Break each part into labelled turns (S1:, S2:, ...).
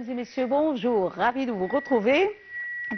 S1: Mesdames et messieurs, bonjour. Ravi de vous retrouver.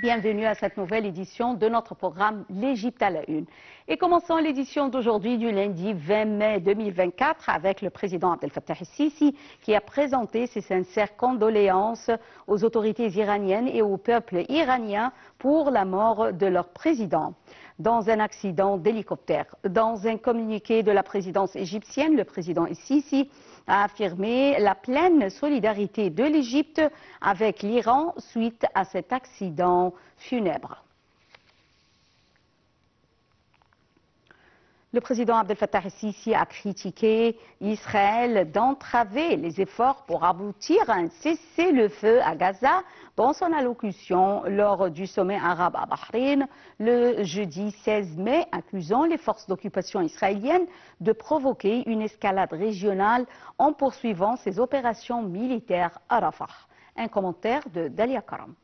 S1: Bienvenue à cette nouvelle édition de notre programme L'Égypte à la une. Et commençons l'édition d'aujourd'hui du lundi 20 mai 2024 avec le président Abdel Fattah el-Sisi qui a présenté ses sincères condoléances aux autorités iraniennes et au peuple iranien pour la mort de leur président dans un accident d'hélicoptère. Dans un communiqué de la présidence égyptienne, le président el-Sisi a affirmé la pleine solidarité de l'Égypte avec l'Iran suite à cet accident funèbre. Le président Abdel Fattah el-Sisi a critiqué Israël d'entraver les efforts pour aboutir à un cessez-le-feu à Gaza dans son allocution lors du sommet arabe à Bahreïn le jeudi 16 mai, accusant les forces d'occupation israéliennes de provoquer une escalade régionale en poursuivant ses opérations militaires à Rafah. Un commentaire de Dalia Karam.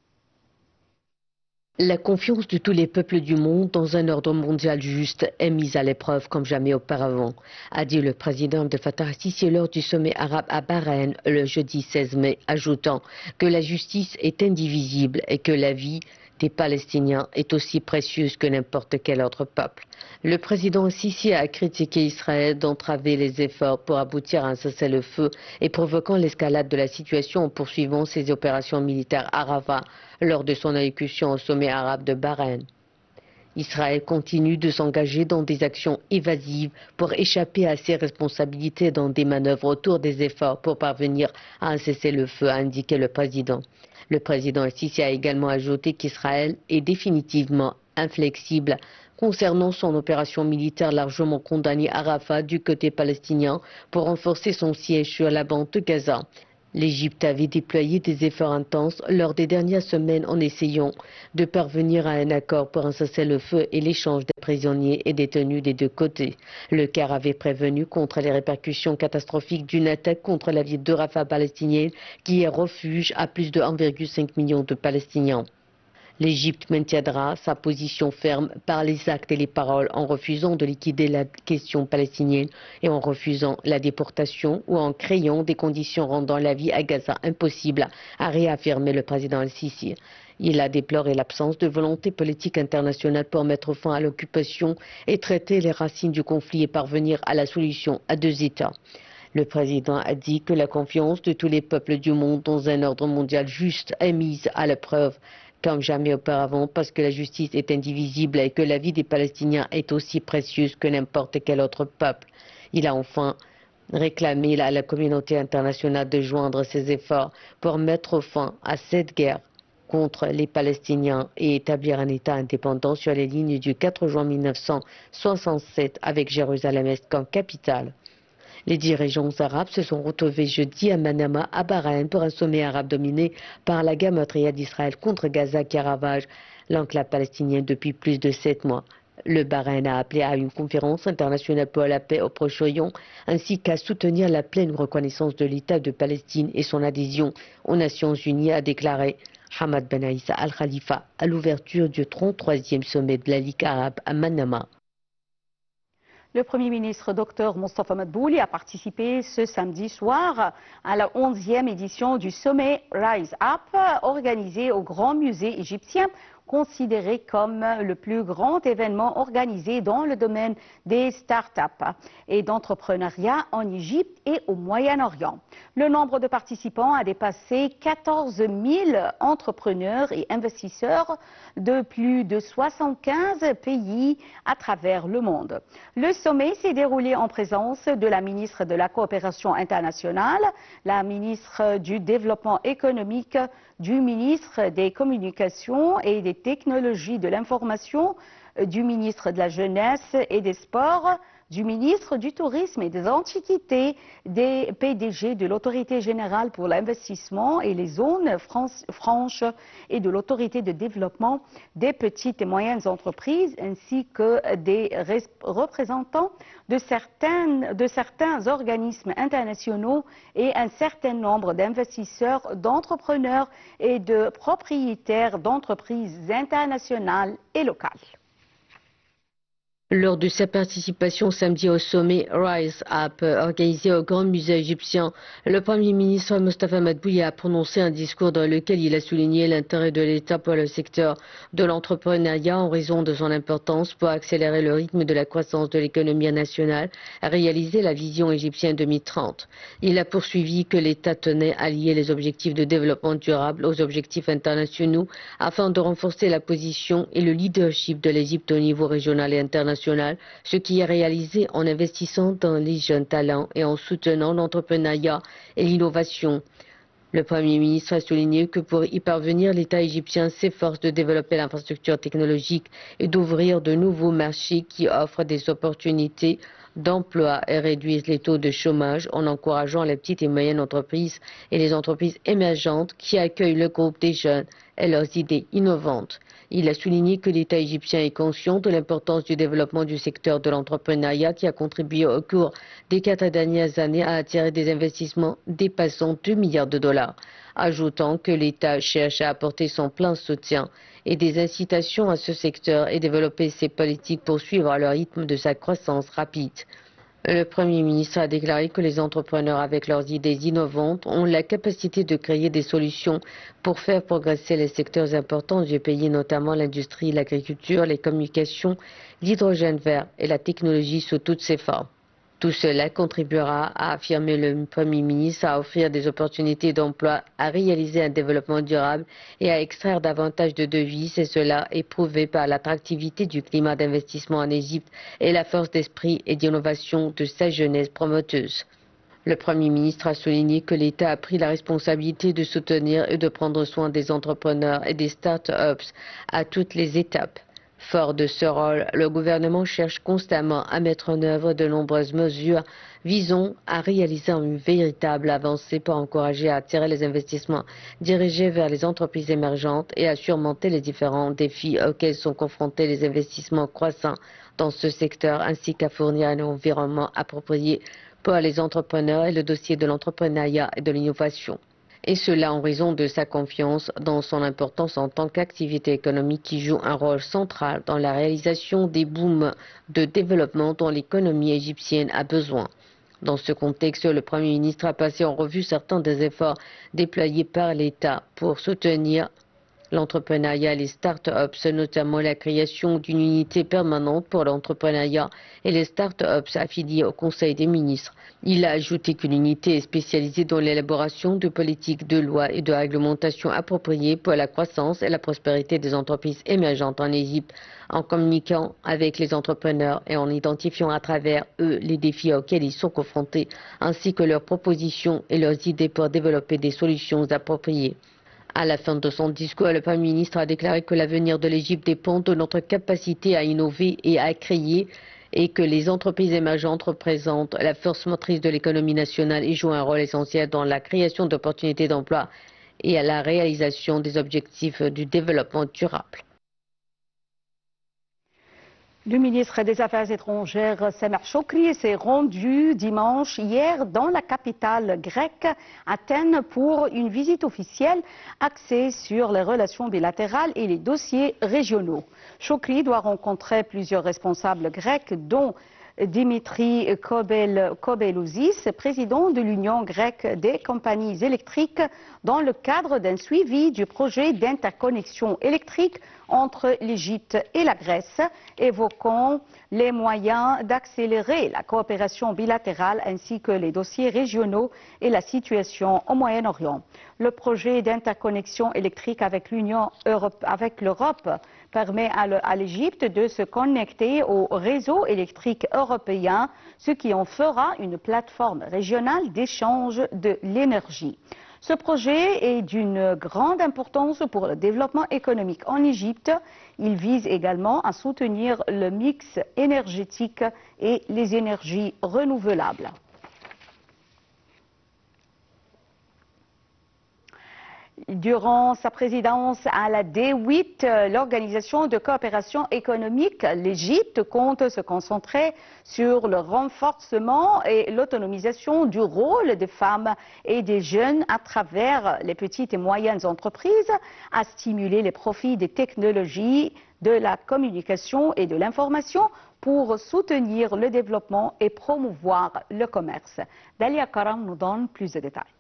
S2: La confiance de tous les peuples du monde dans un ordre mondial juste est mise à l'épreuve comme jamais auparavant, a dit le président Abdel Fattah el-Sisi lors du sommet arabe à Bahreïn le jeudi 16 mai, ajoutant que la justice est indivisible et que la vie des Palestiniens est aussi précieuse que n'importe quel autre peuple. Le président el-Sisi a critiqué Israël d'entraver les efforts pour aboutir à un cessez-le-feu et provoquant l'escalade de la situation en poursuivant ses opérations militaires à Rafah lors de son allocution au sommet arabe de Bahreïn. Israël continue de s'engager dans des actions évasives pour échapper à ses responsabilités dans des manœuvres autour des efforts pour parvenir à un cessez-le-feu, a indiqué le président. Le président el-Sisi a également ajouté qu'Israël est définitivement inflexible concernant son opération militaire largement condamnée à Rafah du côté palestinien pour renforcer son siège sur la bande de Gaza. L'Égypte avait déployé des efforts intenses lors des dernières semaines en essayant de parvenir à un accord pour un cessez-le-feu et l'échange des prisonniers et détenus des deux côtés. Le Caire avait prévenu contre les répercussions catastrophiques d'une attaque contre la ville de Rafah palestinienne qui est refuge à plus de 1,5 million de Palestiniens. L'Égypte maintiendra sa position ferme par les actes et les paroles en refusant de liquider la question palestinienne et en refusant la déportation ou en créant des conditions rendant la vie à Gaza impossible, a réaffirmé le président el-Sisi. Il a déploré l'absence de volonté politique internationale pour mettre fin à l'occupation et traiter les racines du conflit et parvenir à la solution à deux États. Le président a dit que la confiance de tous les peuples du monde dans un ordre mondial juste est mise à l'épreuve comme jamais auparavant parce que la justice est indivisible et que la vie des Palestiniens est aussi précieuse que n'importe quel autre peuple. Il a enfin réclamé à la communauté internationale de joindre ses efforts pour mettre fin à cette guerre contre les Palestiniens et établir un État indépendant sur les lignes du 4 juin 1967 avec Jérusalem-Est comme capitale. Les dirigeants arabes se sont retrouvés jeudi à Manama, à Bahreïn, pour un sommet arabe dominé par la guerre meurtrière d'Israël contre Gaza qui ravage l'enclave palestinienne depuis plus de 7 mois. Le Bahreïn a appelé à une conférence internationale pour la paix au Proche-Orient ainsi qu'à soutenir la pleine reconnaissance de l'État de Palestine et son adhésion aux Nations Unies, a déclaré Hamad Ben Aïssa Al-Khalifa à l'ouverture du 33e sommet de la Ligue arabe à Manama.
S1: Le Premier ministre Dr Mostafa Madbouli a participé ce samedi soir à la 11e édition du sommet Rise Up organisé au Grand Musée égyptien, considéré comme le plus grand événement organisé dans le domaine des start-up et d'entrepreneuriat en Égypte et au Moyen-Orient. Le nombre de participants a dépassé 14 000 entrepreneurs et investisseurs de plus de 75 pays à travers le monde. Le sommet s'est déroulé en présence de la ministre de la Coopération internationale, la ministre du Développement économique, du ministre des Communications et des Technologies de l'Information, du ministre de la Jeunesse et des Sports, du ministre du Tourisme et des Antiquités, des PDG de l'Autorité générale pour l'investissement et les zones franches et de l'Autorité de développement des petites et moyennes entreprises, ainsi que des représentants de certains organismes internationaux et un certain nombre d'investisseurs, d'entrepreneurs et de propriétaires d'entreprises internationales et locales.
S2: Lors de sa participation samedi au sommet Rise Up, organisé au Grand Musée égyptien, le Premier ministre Mostafa Madbouli a prononcé un discours dans lequel il a souligné l'intérêt de l'État pour le secteur de l'entrepreneuriat en raison de son importance pour accélérer le rythme de la croissance de l'économie nationale et réaliser la vision égyptienne 2030. Il a poursuivi que l'État tenait à lier les objectifs de développement durable aux objectifs internationaux afin de renforcer la position et le leadership de l'Égypte au niveau régional et international, ce qui est réalisé en investissant dans les jeunes talents et en soutenant l'entrepreneuriat et l'innovation. Le Premier ministre a souligné que pour y parvenir, l'État égyptien s'efforce de développer l'infrastructure technologique et d'ouvrir de nouveaux marchés qui offrent des opportunités d'emploi et réduisent les taux de chômage en encourageant les petites et moyennes entreprises et les entreprises émergentes qui accueillent le groupe des jeunes et leurs idées innovantes. Il a souligné que l'État égyptien est conscient de l'importance du développement du secteur de l'entrepreneuriat qui a contribué au cours des 4 dernières années à attirer des investissements dépassant 2 milliards de dollars, ajoutant que l'État cherche à apporter son plein soutien et des incitations à ce secteur et développer ses politiques pour suivre le rythme de sa croissance rapide. Le Premier ministre a déclaré que les entrepreneurs, avec leurs idées innovantes, ont la capacité de créer des solutions pour faire progresser les secteurs importants du pays, notamment l'industrie, l'agriculture, les communications, l'hydrogène vert et la technologie sous toutes ses formes. Tout cela contribuera, a affirmé le Premier ministre, à offrir des opportunités d'emploi, à réaliser un développement durable et à extraire davantage de devises, et cela est prouvé par l'attractivité du climat d'investissement en Égypte et la force d'esprit et d'innovation de sa jeunesse promoteuse. Le Premier ministre a souligné que l'État a pris la responsabilité de soutenir et de prendre soin des entrepreneurs et des start-ups à toutes les étapes. Fort de ce rôle, le gouvernement cherche constamment à mettre en œuvre de nombreuses mesures visant à réaliser une véritable avancée pour encourager à attirer les investissements dirigés vers les entreprises émergentes et à surmonter les différents défis auxquels sont confrontés les investissements croissants dans ce secteur, ainsi qu'à fournir un environnement approprié pour les entrepreneurs et le dossier de l'entrepreneuriat et de l'innovation. Et cela en raison de sa confiance dans son importance en tant qu'activité économique qui joue un rôle central dans la réalisation des booms de développement dont l'économie égyptienne a besoin. Dans ce contexte, le Premier ministre a passé en revue certains des efforts déployés par l'État pour soutenir l'entrepreneuriat et les start-ups, notamment la création d'une unité permanente pour l'entrepreneuriat et les start-ups affiliées au Conseil des ministres. Il a ajouté qu'une unité est spécialisée dans l'élaboration de politiques de loi et de réglementation appropriées pour la croissance et la prospérité des entreprises émergentes en Égypte, en communiquant avec les entrepreneurs et en identifiant à travers eux les défis auxquels ils sont confrontés, ainsi que leurs propositions et leurs idées pour développer des solutions appropriées. À la fin de son discours, le Premier ministre a déclaré que l'avenir de l'Égypte dépend de notre capacité à innover et à créer, et que les entreprises émergentes représentent la force motrice de l'économie nationale et jouent un rôle essentiel dans la création d'opportunités d'emploi et à la réalisation des objectifs du développement durable.
S1: Le ministre des Affaires étrangères, Samer Chokri, s'est rendu dimanche hier dans la capitale grecque, Athènes, pour une visite officielle axée sur les relations bilatérales et les dossiers régionaux. Chokri doit rencontrer plusieurs responsables grecs, dont Dimitri Kobelouzis, président de l'Union grecque des compagnies électriques, dans le cadre d'un suivi du projet d'interconnexion électrique entre l'Égypte et la Grèce, évoquant les moyens d'accélérer la coopération bilatérale ainsi que les dossiers régionaux et la situation au Moyen-Orient. Le projet d'interconnexion électrique avec l'Europe permet à l'Égypte de se connecter au réseau électrique européen, ce qui en fera une plateforme régionale d'échange de l'énergie. Ce projet est d'une grande importance pour le développement économique en Égypte. Il vise également à soutenir le mix énergétique et les énergies renouvelables. Durant sa présidence à la D8, l'Organisation de coopération économique, l'Égypte compte se concentrer sur le renforcement et l'autonomisation du rôle des femmes et des jeunes à travers les petites et moyennes entreprises, à stimuler les profits des technologies, de la communication et de l'information pour soutenir le développement et promouvoir le commerce. Dalia Karam nous donne plus de détails.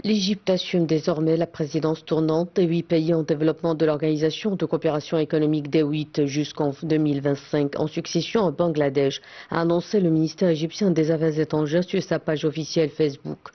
S2: L'Égypte assume désormais la présidence tournante des 8 pays en développement de l'Organisation de coopération économique des 8 jusqu'en 2025, en succession au Bangladesh, a annoncé le ministère égyptien des Affaires étrangères sur sa page officielle Facebook.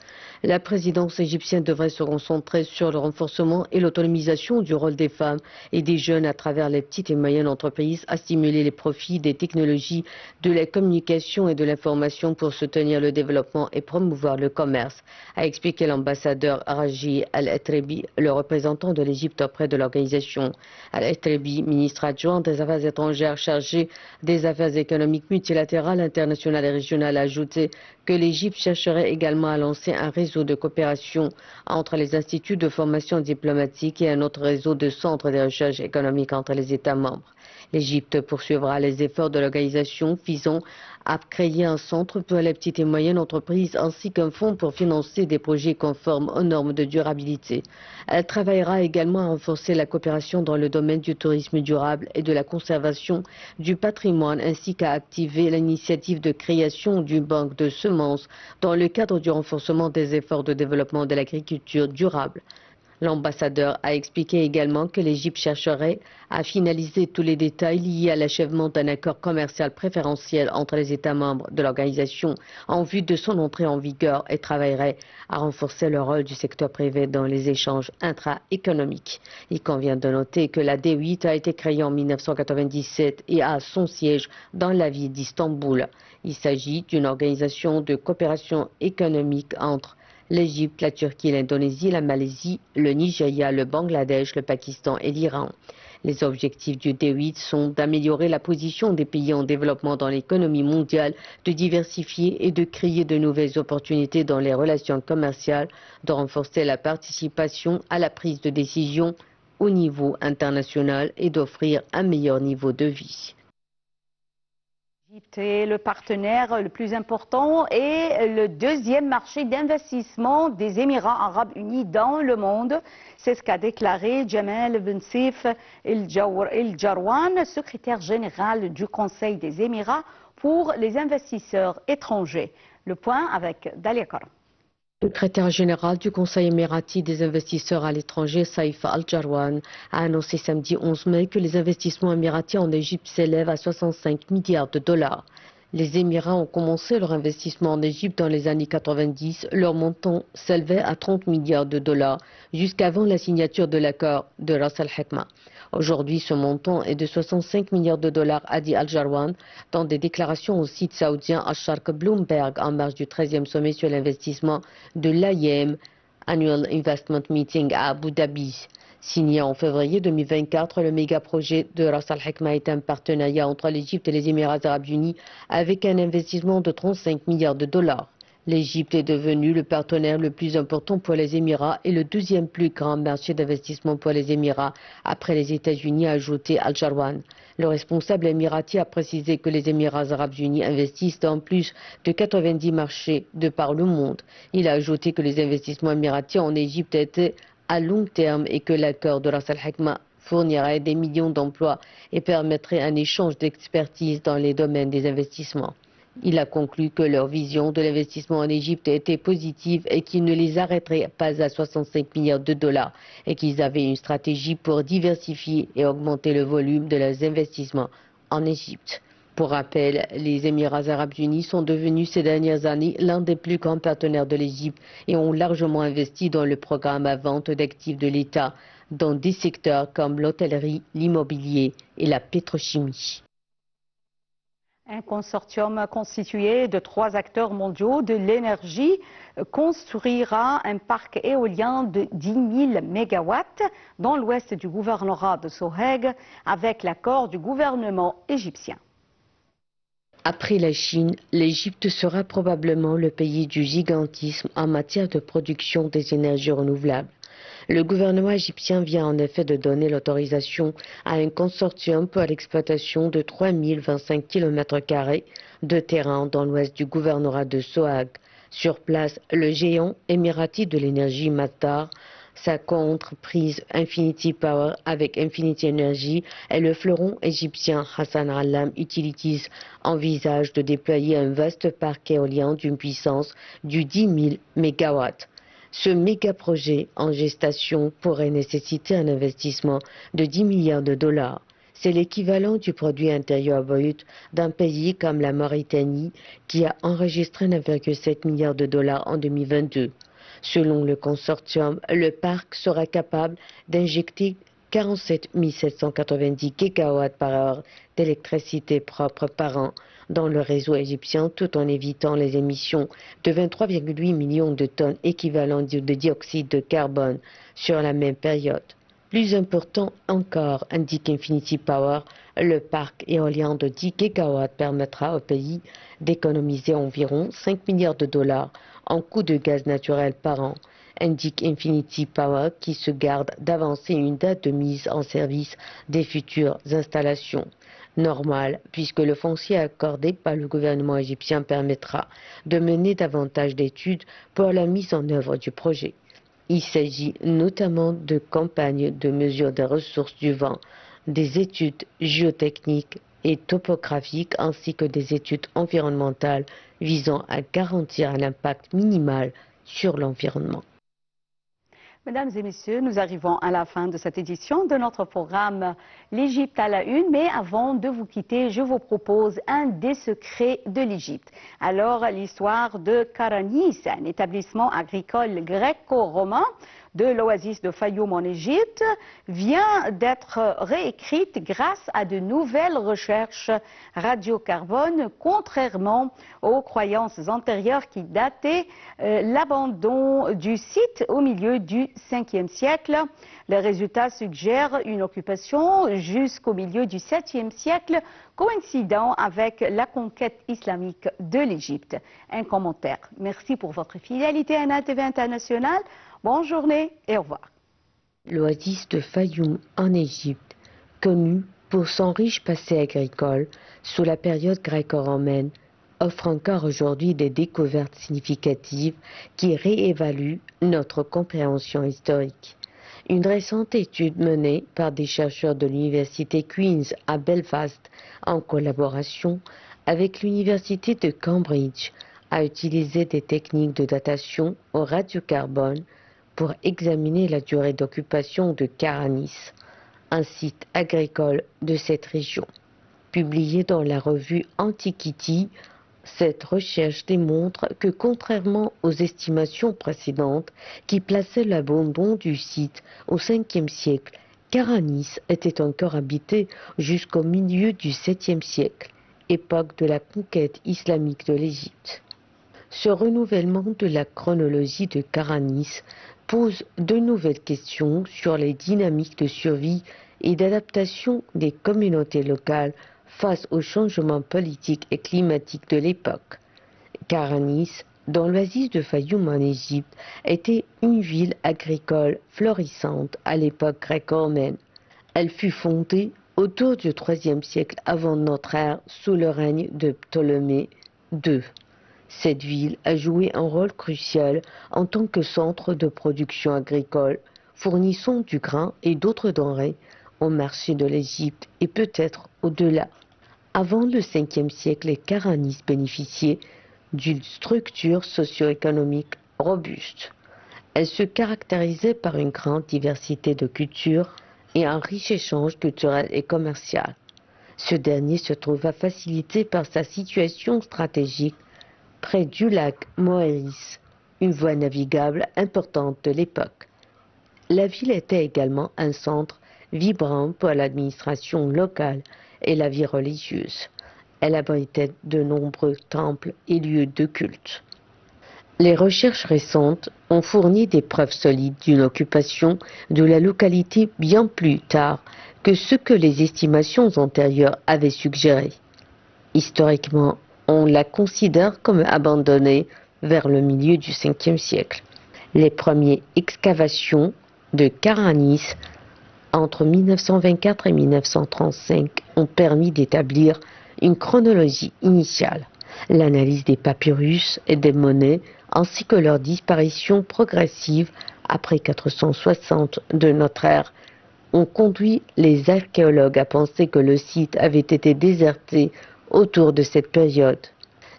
S2: La présidence égyptienne devrait se concentrer sur le renforcement et l'autonomisation du rôle des femmes et des jeunes à travers les petites et moyennes entreprises, à stimuler les profits des technologies, de la communication et de l'information pour soutenir le développement et promouvoir le commerce, a expliqué l'ambassadeur Raji Al-Atrebi, le représentant de l'Égypte auprès de l'organisation. Al-Atrebi, ministre adjoint des Affaires étrangères chargé des affaires économiques multilatérales, internationales et régionales, a ajouté que l'Égypte chercherait également à lancer un réseau de coopération entre les instituts de formation diplomatique et un autre réseau de centres de recherche économique entre les États membres. L'Égypte poursuivra les efforts de l'organisation visant à créer un centre pour les petites et moyennes entreprises ainsi qu'un fonds pour financer des projets conformes aux normes de durabilité. Elle travaillera également à renforcer la coopération dans le domaine du tourisme durable et de la conservation du patrimoine ainsi qu'à activer l'initiative de création d'une banque de semences dans le cadre du renforcement des efforts de développement de l'agriculture durable. L'ambassadeur a expliqué également que l'Égypte chercherait à finaliser tous les détails liés à l'achèvement d'un accord commercial préférentiel entre les États membres de l'organisation en vue de son entrée en vigueur et travaillerait à renforcer le rôle du secteur privé dans les échanges intra-économiques. Il convient de noter que la D8 a été créée en 1997 et a son siège dans la ville d'Istanbul. Il s'agit d'une organisation de coopération économique entre l'Égypte, la Turquie, l'Indonésie, la Malaisie, le Nigeria, le Bangladesh, le Pakistan et l'Iran. Les objectifs du D8 sont d'améliorer la position des pays en développement dans l'économie mondiale, de diversifier et de créer de nouvelles opportunités dans les relations commerciales, de renforcer la participation à la prise de décision au niveau international et d'offrir un meilleur niveau de vie.
S1: L'Égypte est le partenaire le plus important et le deuxième marché d'investissement des Émirats arabes unis dans le monde. C'est ce qu'a déclaré Jamal Ben Saif El Jarwan, secrétaire général du Conseil des Émirats pour les investisseurs étrangers. Le point avec Dalia Karam.
S2: Le secrétaire général du Conseil émirati des investisseurs à l'étranger, Saif Al-Jarwan, a annoncé samedi 11 mai que les investissements émiratis en Égypte s'élèvent à 65 milliards de dollars. Les Émirats ont commencé leur investissement en Égypte dans les années 90. Leur montant s'élevait à 30 milliards de dollars jusqu'avant la signature de l'accord de Ras Al-Hikma. Aujourd'hui, ce montant est de 65 milliards de dollars, a dit Al-Jarwan dans des déclarations au site saoudien Al-Sharq Bloomberg en marge du 13e sommet sur l'investissement de l'AIM, Annual Investment Meeting à Abu Dhabi. Signé en février 2024, le méga-projet de Ras Al-Hikma est un partenariat entre l'Égypte et les Émirats arabes unis avec un investissement de 35 milliards de dollars. L'Égypte est devenue le partenaire le plus important pour les Émirats et le deuxième plus grand marché d'investissement pour les Émirats après les États-Unis, a ajouté Al-Jarwan. Le responsable émirati a précisé que les Émirats arabes unis investissent dans plus de 90 marchés de par le monde. Il a ajouté que les investissements émiratis en Égypte étaient à long terme et que l'accord de Ras Al-Hikma fournirait des millions d'emplois et permettrait un échange d'expertise dans les domaines des investissements. Il a conclu que leur vision de l'investissement en Égypte était positive et qu'ils ne les arrêteraient pas à 65 milliards de dollars et qu'ils avaient une stratégie pour diversifier et augmenter le volume de leurs investissements en Égypte. Pour rappel, les Émirats arabes unis sont devenus ces dernières années l'un des plus grands partenaires de l'Égypte et ont largement investi dans le programme à vente d'actifs de l'État dans des secteurs comme l'hôtellerie, l'immobilier et la pétrochimie.
S1: Un consortium constitué de 3 acteurs mondiaux de l'énergie construira un parc éolien de 10 000 mégawatts dans l'ouest du gouvernorat de Soheg avec l'accord du gouvernement égyptien.
S2: Après la Chine, l'Égypte sera probablement le pays du gigantisme en matière de production des énergies renouvelables. Le gouvernement égyptien vient en effet de donner l'autorisation à un consortium pour l'exploitation de 3025 km² de terrain dans l'ouest du gouvernorat de Sohag. Sur place, le géant émirati de l'énergie Masdar Sa co-entreprise Infinity Power avec Infinity Energy et le fleuron égyptien Hassan Allam Utilities envisage de déployer un vaste parc éolien d'une puissance de 10 000 MW. Ce méga-projet en gestation pourrait nécessiter un investissement de 10 milliards de dollars. C'est l'équivalent du produit intérieur brut d'un pays comme la Mauritanie qui a enregistré 9,7 milliards de dollars en 2022. Selon le consortium, le parc sera capable d'injecter 47 790 GWh par heure d'électricité propre par an dans le réseau égyptien tout en évitant les émissions de 23,8 millions de tonnes équivalent de dioxyde de carbone sur la même période. Plus important encore, indique Infinity Power, le parc éolien de 10 GW permettra au pays d'économiser environ 5 milliards de dollars en coût de gaz naturel par an, indique Infinity Power qui se garde d'avancer une date de mise en service des futures installations. Normal, puisque le foncier accordé par le gouvernement égyptien permettra de mener davantage d'études pour la mise en œuvre du projet. Il s'agit notamment de campagnes de mesure des ressources du vent, des études géotechniques et topographiques ainsi que des études environnementales visant à garantir un impact minimal sur l'environnement.
S1: Mesdames et messieurs, nous arrivons à la fin de cette édition de notre programme L'Égypte à la une. Mais avant de vous quitter, je vous propose un des secrets de l'Égypte. Alors, l'histoire de Karanis, un établissement agricole gréco-romain de l'oasis de Fayoum en Égypte, vient d'être réécrite grâce à de nouvelles recherches radiocarbone, contrairement aux croyances antérieures qui dataient l'abandon du site au milieu du 5e siècle. Les résultats suggèrent une occupation jusqu'au milieu du 7e siècle, coïncidant avec la conquête islamique de l'Égypte. Un commentaire. Merci pour votre fidélité à NATV International. Bonne journée et au revoir.
S2: L'oasis de Fayoum en Égypte, connue pour son riche passé agricole sous la période gréco-romaine, offre encore aujourd'hui des découvertes significatives qui réévaluent notre compréhension historique. Une récente étude menée par des chercheurs de l'université Queen's à Belfast en collaboration avec l'université de Cambridge a utilisé des techniques de datation au radiocarbone pour examiner la durée d'occupation de Karanis, un site agricole de cette région. Publiée dans la revue Antiquity, cette recherche démontre que contrairement aux estimations précédentes qui plaçaient l'abandon du site au 5e siècle, Karanis était encore habité jusqu'au milieu du 7e siècle, époque de la conquête islamique de l'Égypte. Ce renouvellement de la chronologie de Karanis pose de nouvelles questions sur les dynamiques de survie et d'adaptation des communautés locales face aux changements politiques et climatiques de l'époque. Karanis, dans l'oasis de Fayoum en Égypte, était une ville agricole florissante à l'époque gréco-romaine. Elle fut fondée autour du IIIe siècle avant notre ère sous le règne de Ptolémée II. Cette ville a joué un rôle crucial en tant que centre de production agricole, fournissant du grain et d'autres denrées au marché de l'Égypte et peut-être au-delà. Avant le 5e siècle, Karanis bénéficiait d'une structure socio-économique robuste. Elle se caractérisait par une grande diversité de cultures et un riche échange culturel et commercial. Ce dernier se trouva facilité par sa situation stratégique près du lac Moeris, une voie navigable importante de l'époque. La ville était également un centre vibrant pour l'administration locale et la vie religieuse. Elle abritait de nombreux temples et lieux de culte. Les recherches récentes ont fourni des preuves solides d'une occupation de la localité bien plus tard que ce que les estimations antérieures avaient suggéré. Historiquement, on la considère comme abandonnée vers le milieu du 5e siècle. Les premières excavations de Karanis entre 1924 et 1935 ont permis d'établir une chronologie initiale. L'analyse des papyrus et des monnaies ainsi que leur disparition progressive après 460 de notre ère, ont conduit les archéologues à penser que le site avait été déserté autour de cette période.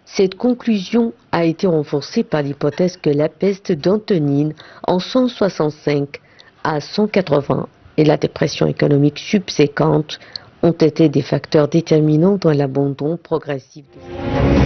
S2: Cette conclusion a été renforcée par l'hypothèse que la peste d'Antonine en 165 à 180 et la dépression économique subséquente ont été des facteurs déterminants dans l'abandon progressif de